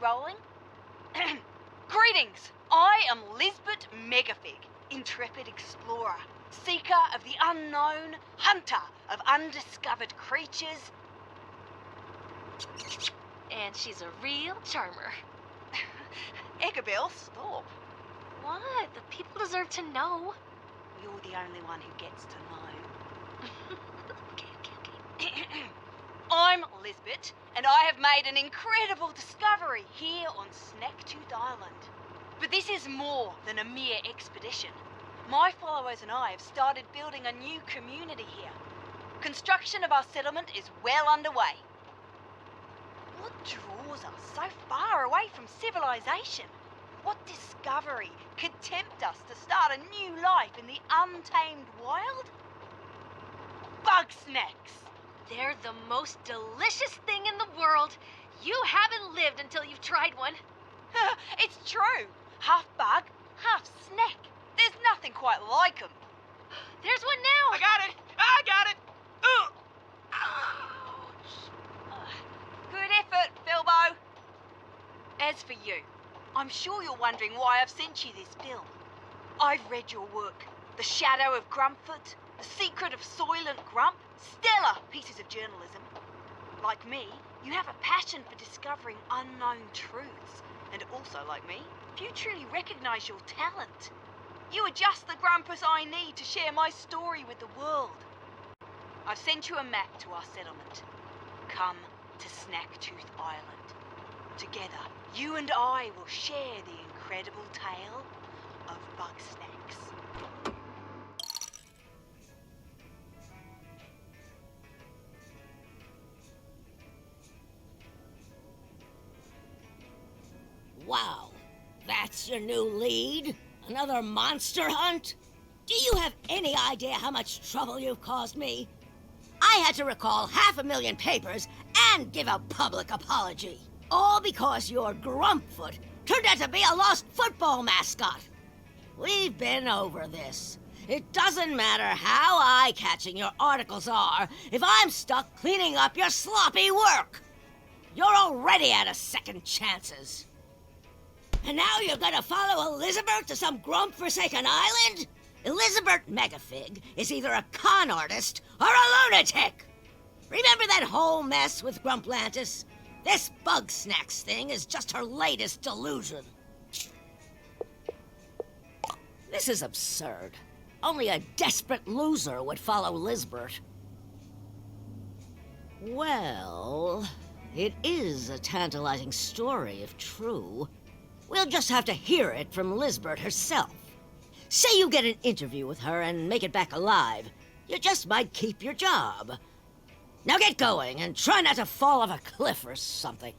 rolling? Greetings! I am Lisbeth Megafig, intrepid explorer, seeker of the unknown, hunter of undiscovered creatures. And she's a real charmer. Eggabell, stop. What? The people deserve to know. You're the only one who gets to know. Okay. I'm Lisbeth, and I have made an incredible discovery here on Snacktooth Island. But this is more than a mere expedition. My followers and I have started building a new community here. Construction of our settlement is well underway. What draws us so far away from civilization? What discovery could tempt us to start a new life in the untamed wild? Bugsnax! They're the most delicious thing in the world. You haven't lived until you've tried one. It's true. Half bug, half snack. There's nothing quite like them. There's one now. I got it! Ugh. Ouch. Good effort, Philbo. As for you, I'm sure you're wondering why I've sent you this bill. I've read your work. The Shadow of Grumpfoot, The Secret of Soylent Grump, stellar pieces of journalism. Like me, you have a passion for discovering unknown truths. And also, like me, you truly recognize your talent. You are just the Grumpus I need to share my story with the world. I've sent you a map to our settlement. Come to Snacktooth Island. Together, you and I will share the incredible tale of Bugsnax. Wow, that's your new lead? Another monster hunt? Do you have any idea how much trouble you've caused me? I had to recall 500,000 papers and give a public apology. All because your Grumpfoot turned out to be a lost football mascot. We've been over this. It doesn't matter how eye-catching your articles are if I'm stuck cleaning up your sloppy work. You're already out of second chances. And now you're gonna follow Elizabeth to some grump-forsaken island? Elizabeth Megafig is either a con artist or a lunatic! Remember that whole mess with Grumplantis? This Bugsnax thing is just her latest delusion. This is absurd. Only a desperate loser would follow Lisbeth. Well, it is a tantalizing story if true. We'll just have to hear it from Lisbeth herself. Say you get an interview with her and make it back alive. You just might keep your job. Now get going and try not to fall off a cliff or something.